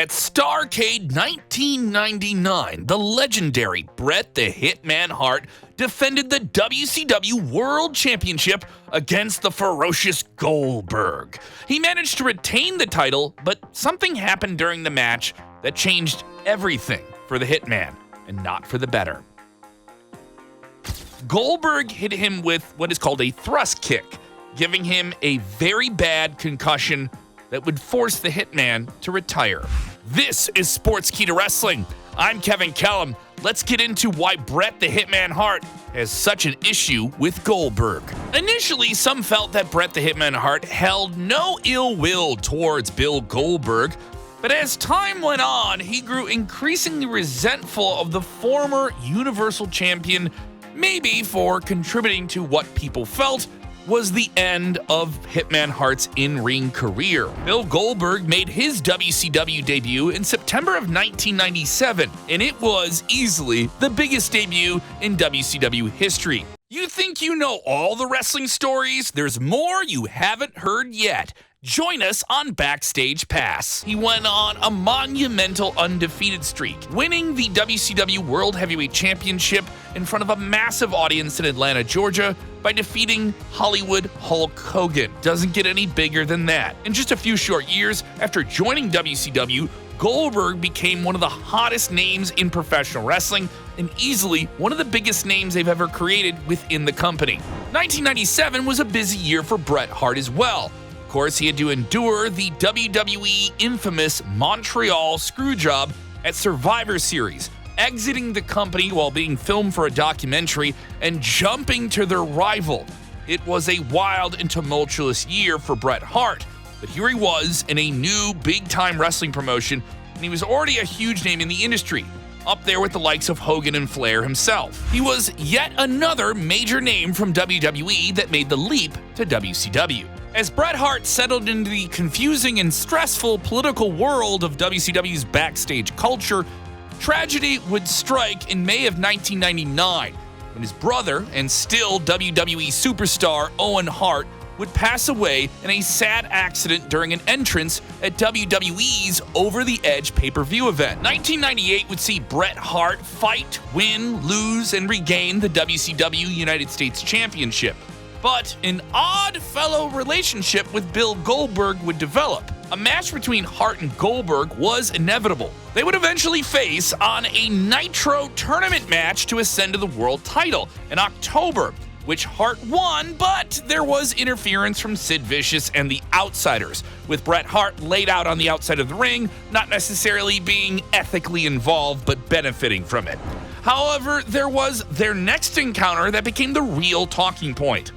At Starrcade 1999, the legendary Bret The Hitman Hart defended the WCW World Championship against the ferocious Goldberg. He managed to retain the title, but something happened during the match that changed everything for the Hitman, and not for the better. Goldberg hit him with what is called a thrust kick, giving him a very bad concussion that would force the Hitman to retire. This is Sportskeeda Wrestling. I'm Kevin Kellum. Let's get into why Bret The Hitman Hart has such an issue with Goldberg. Initially, some felt that Bret The Hitman Hart held no ill will towards Bill Goldberg, but as time went on, he grew increasingly resentful of the former Universal Champion, maybe for contributing to what people felt was the end of Hitman Hart's in-ring career. Bill Goldberg made his WCW debut in September of 1997, and it was easily the biggest debut in WCW history. You think you know all the wrestling stories? There's more you haven't heard yet. Join us on Backstage Pass. He went on a monumental undefeated streak, winning the WCW World Heavyweight Championship in front of a massive audience in Atlanta, Georgia, by defeating Hollywood Hulk Hogan. Doesn't get any bigger than that. In just a few short years after joining WCW, Goldberg became one of the hottest names in professional wrestling and easily one of the biggest names they've ever created within the company. 1997 was a busy year for Bret Hart as well. Of course, he had to endure the WWE infamous Montreal Screwjob at Survivor Series, exiting the company while being filmed for a documentary and jumping to their rival. It was a wild and tumultuous year for Bret Hart, but here he was in a new big-time wrestling promotion, and he was already a huge name in the industry, up there with the likes of Hogan and Flair himself. He was yet another major name from WWE that made the leap to WCW. As Bret Hart settled into the confusing and stressful political world of WCW's backstage culture, tragedy would strike in May of 1999 when his brother and still WWE superstar Owen Hart would pass away in a sad accident during an entrance at WWE's Over the Edge pay-per-view event. 1998 would see Bret Hart fight, win, lose, and regain the WCW United States Championship. But an odd-fellow relationship with Bill Goldberg would develop. A match between Hart and Goldberg was inevitable. They would eventually face on a Nitro tournament match to ascend to the world title in October, which Hart won, but there was interference from Sid Vicious and the Outsiders, with Bret Hart laid out on the outside of the ring, not necessarily being ethically involved, but benefiting from it. However, there was their next encounter that became the real talking point.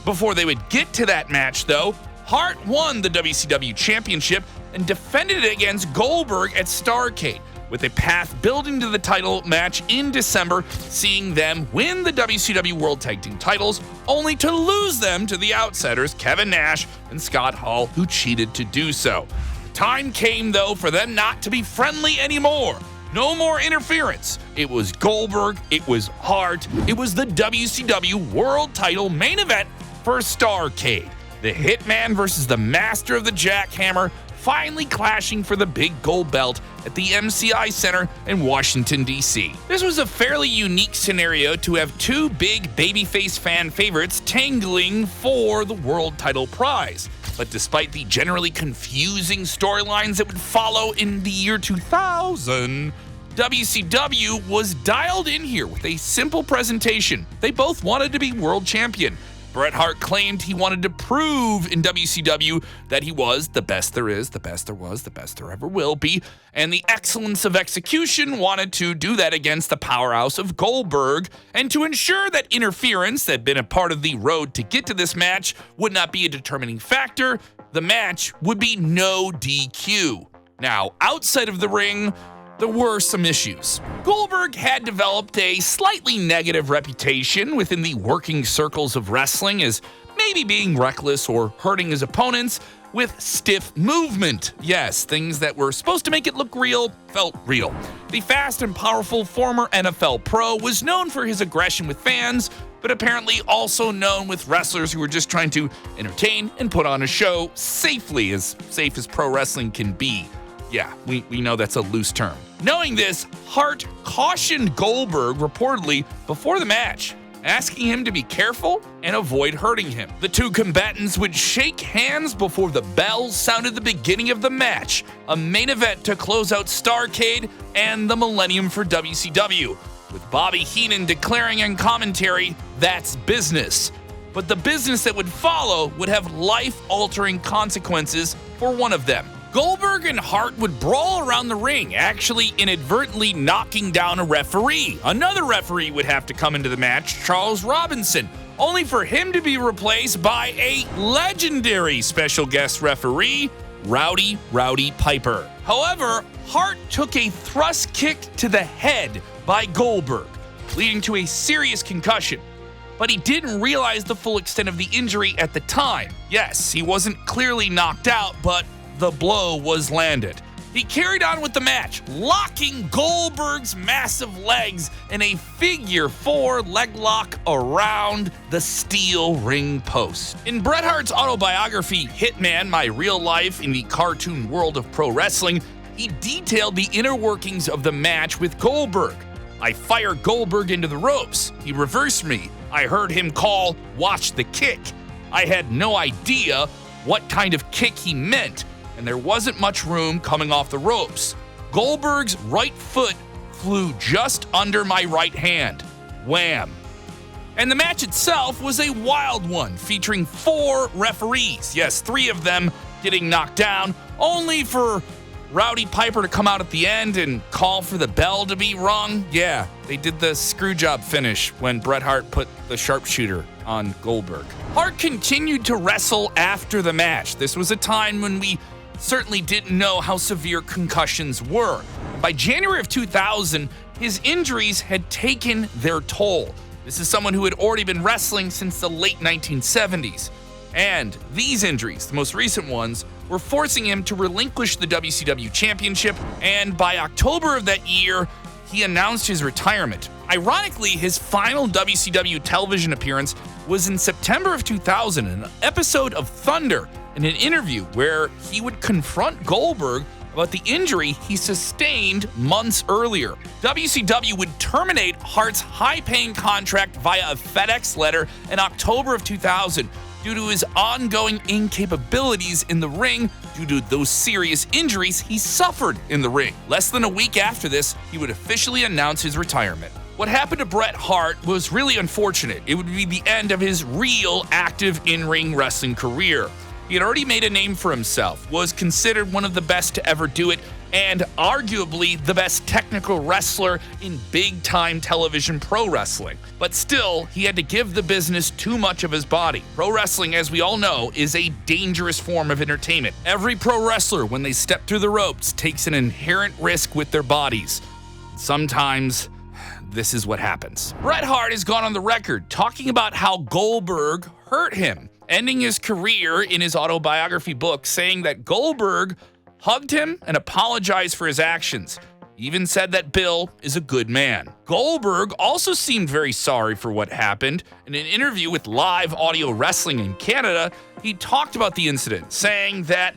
Before they would get to that match, though, Hart won the WCW Championship and defended it against Goldberg at Starrcade, with a path building to the title match in December, seeing them win the WCW World Tag Team titles, only to lose them to the Outsiders, Kevin Nash and Scott Hall, who cheated to do so. Time came, though, for them not to be friendly anymore. No more interference. It was Goldberg, it was Hart, it was the WCW World Title main event for Starrcade. The Hitman versus the Master of the Jackhammer, finally clashing for the big gold belt at the MCI Center in Washington, D.C. This was a fairly unique scenario to have two big babyface fan favorites tangling for the world title prize. But despite the generally confusing storylines that would follow in the year 2000, WCW was dialed in here with a simple presentation. They both wanted to be world champion. Bret Hart claimed he wanted to prove in WCW that he was the best there is, the best there was, the best there ever will be, and the excellence of execution wanted to do that against the powerhouse of Goldberg, and to ensure that interference that had been a part of the road to get to this match would not be a determining factor, the match would be no DQ. Now, outside of the ring, there were some issues. Goldberg had developed a slightly negative reputation within the working circles of wrestling as maybe being reckless or hurting his opponents with stiff movement. Yes, things that were supposed to make it look real felt real. The fast and powerful former NFL pro was known for his aggression with fans, but apparently also known with wrestlers who were just trying to entertain and put on a show safely, as safe as pro wrestling can be. Yeah, we know that's a loose term. Knowing this, Hart cautioned Goldberg reportedly before the match, asking him to be careful and avoid hurting him. The two combatants would shake hands before the bell sounded the beginning of the match, a main event to close out Starrcade and the millennium for WCW, with Bobby Heenan declaring in commentary, "That's business." But the business that would follow would have life-altering consequences for one of them. Goldberg and Hart would brawl around the ring, actually inadvertently knocking down a referee. Another referee would have to come into the match, Charles Robinson, only for him to be replaced by a legendary special guest referee, Rowdy Piper. However, Hart took a thrust kick to the head by Goldberg, leading to a serious concussion. But he didn't realize the full extent of the injury at the time. Yes, he wasn't clearly knocked out, but the blow was landed. He carried on with the match, locking Goldberg's massive legs in a figure 4 leg lock around the steel ring post. In Bret Hart's autobiography, Hitman, My Real Life in the Cartoon World of Pro Wrestling, he detailed the inner workings of the match with Goldberg. "I fired Goldberg into the ropes. He reversed me. I heard him call, 'Watch the kick.' I had no idea what kind of kick he meant, and there wasn't much room coming off the ropes. Goldberg's right foot flew just under my right hand. Wham." And the match itself was a wild one, featuring 4 referees. Yes, 3 of them getting knocked down, only for Rowdy Piper to come out at the end and call for the bell to be rung. Yeah, they did the screwjob finish when Bret Hart put the sharpshooter on Goldberg. Hart continued to wrestle after the match. This was a time when we certainly didn't know how severe concussions were. By January of 2000, his injuries had taken their toll. This is someone who had already been wrestling since the late 1970s. And these injuries, the most recent ones, were forcing him to relinquish the WCW Championship, and by October of that year, he announced his retirement. Ironically, his final WCW television appearance was in September of 2000, an episode of Thunder, in an interview where he would confront Goldberg about the injury he sustained months earlier. WCW would terminate Hart's high-paying contract via a FedEx letter in October of 2000 due to his ongoing incapabilities in the ring due to those serious injuries he suffered in the ring. Less than a week after this, he would officially announce his retirement. What happened to Bret Hart was really unfortunate. It would be the end of his real active in-ring wrestling career. He had already made a name for himself, was considered one of the best to ever do it, and arguably the best technical wrestler in big-time television pro wrestling. But still, he had to give the business too much of his body. Pro wrestling, as we all know, is a dangerous form of entertainment. Every pro wrestler, when they step through the ropes, takes an inherent risk with their bodies. Sometimes, this is what happens. Bret Hart has gone on the record talking about how Goldberg hurt him, ending his career in his autobiography book, saying that Goldberg hugged him and apologized for his actions. He even said that Bill is a good man. Goldberg also seemed very sorry for what happened. In an interview with Live Audio Wrestling in Canada, he talked about the incident, saying that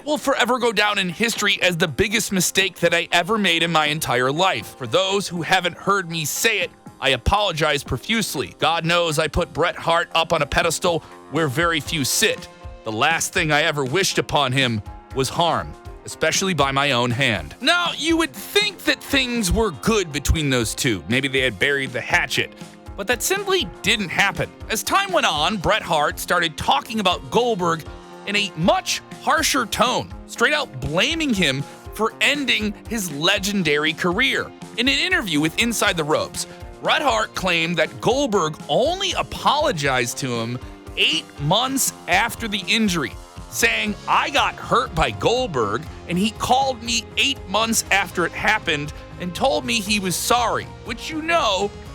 will forever go down in history as the biggest mistake that I ever made in my entire life. For those who haven't heard me say it, I apologize profusely. God knows I put Bret Hart up on a pedestal where very few sit. The last thing I ever wished upon him was harm, especially by my own hand. Now, you would think that things were good between those two. Maybe they had buried the hatchet. But that simply didn't happen. As time went on, Bret Hart started talking about Goldberg in a much harsher tone, straight out blaming him for ending his legendary career. In an interview with Inside the Ropes, Bret Hart claimed that Goldberg only apologized to him 8 months after the injury, saying, "I got hurt by Goldberg, and he called me 8 months after it happened and told me he was sorry," which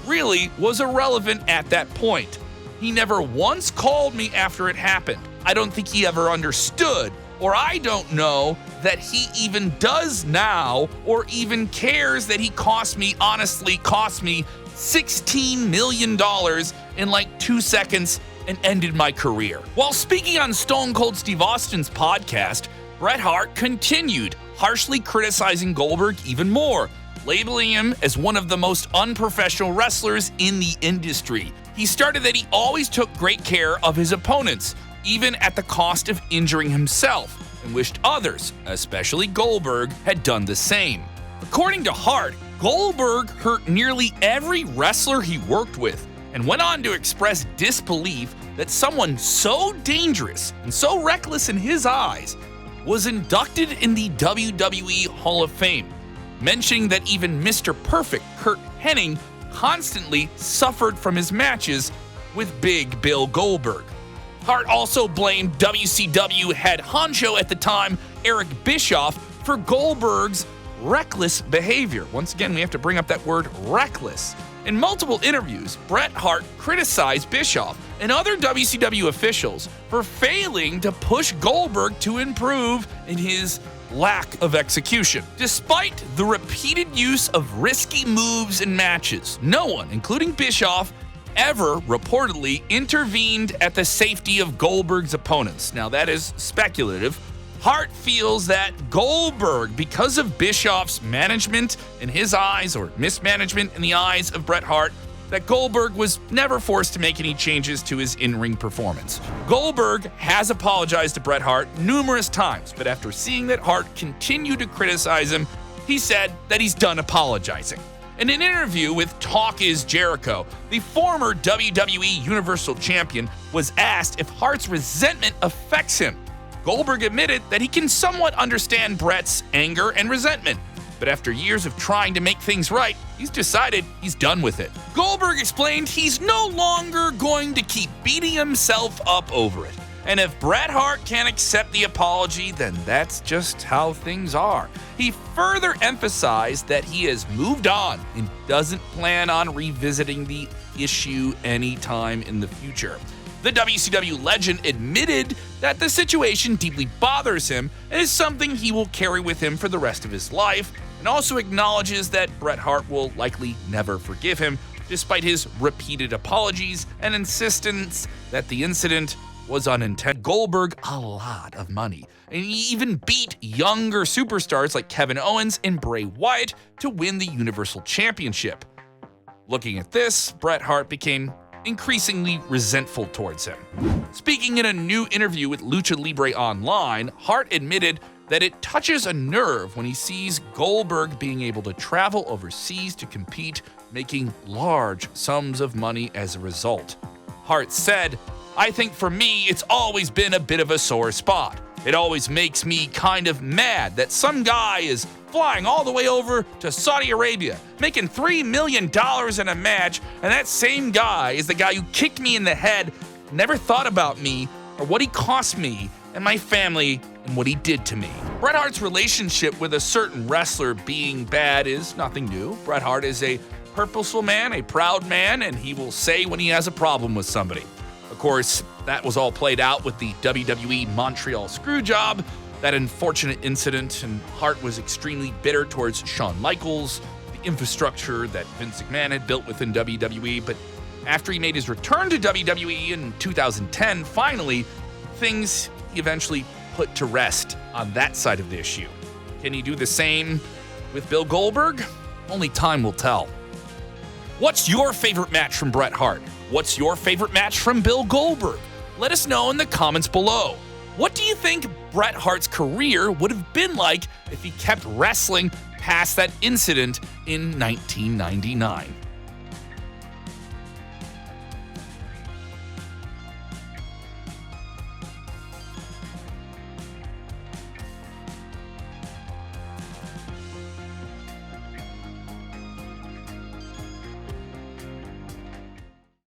really was irrelevant at that point. He never once called me after it happened. I don't think he ever understood, or I don't know that he even does now, or even cares that he honestly cost me $16 million in like 2 seconds and ended my career. While speaking on Stone Cold Steve Austin's podcast, Bret Hart continued harshly criticizing Goldberg even more, labeling him as one of the most unprofessional wrestlers in the industry. He started that he always took great care of his opponents, even at the cost of injuring himself, and wished others, especially Goldberg, had done the same. According to Hart, Goldberg hurt nearly every wrestler he worked with, and went on to express disbelief that someone so dangerous and so reckless in his eyes was inducted in the WWE Hall of Fame, mentioning that even Mr. Perfect Curt Hennig constantly suffered from his matches with Big Bill Goldberg. Hart also blamed WCW head honcho at the time, Eric Bischoff, for Goldberg's reckless behavior. Once again, we have to bring up that word reckless. In multiple interviews, Bret Hart criticized Bischoff and other WCW officials for failing to push Goldberg to improve in his lack of execution. Despite the repeated use of risky moves and matches, no one, including Bischoff, ever reportedly intervened at the safety of Goldberg's opponents. Now, that is speculative. Hart feels that Goldberg, because of Bischoff's management in his eyes, or mismanagement in the eyes of Bret Hart, that Goldberg was never forced to make any changes to his in-ring performance. Goldberg has apologized to Bret Hart numerous times, but after seeing that Hart continued to criticize him, he said that he's done apologizing. In an interview with Talk Is Jericho, the former WWE Universal Champion was asked if Hart's resentment affects him. Goldberg admitted that he can somewhat understand Bret's anger and resentment, but after years of trying to make things right, he's decided he's done with it. Goldberg explained he's no longer going to keep beating himself up over it. And if Bret Hart can't accept the apology, then that's just how things are. He further emphasized that he has moved on and doesn't plan on revisiting the issue anytime in the future. The WCW legend admitted that the situation deeply bothers him and is something he will carry with him for the rest of his life, and also acknowledges that Bret Hart will likely never forgive him, despite his repeated apologies and insistence that the incident was unintended. Goldberg a lot of money, and he even beat younger superstars like Kevin Owens and Bray Wyatt to win the Universal Championship. Looking at this, Bret Hart became increasingly resentful towards him. Speaking in a new interview with Lucha Libre Online, Hart admitted that it touches a nerve when he sees Goldberg being able to travel overseas to compete, making large sums of money as a result. Hart said, "I think for me, it's always been a bit of a sore spot. It always makes me kind of mad that some guy is flying all the way over to Saudi Arabia, making $3 million in a match, and that same guy is the guy who kicked me in the head, never thought about me or what he cost me and my family and what he did to me." Bret Hart's relationship with a certain wrestler being bad is nothing new. Bret Hart is a purposeful man, a proud man, and he will say when he has a problem with somebody. Of course, that was all played out with the WWE Montreal Screwjob, that unfortunate incident, and Hart was extremely bitter towards Shawn Michaels, the infrastructure that Vince McMahon had built within WWE. But after he made his return to WWE in 2010, finally, things he eventually put to rest on that side of the issue. Can he do the same with Bill Goldberg? Only time will tell. What's your favorite match from Bret Hart? What's your favorite match from Bill Goldberg? Let us know in the comments below. What do you think Bret Hart's career would have been like if he kept wrestling past that incident in 1999?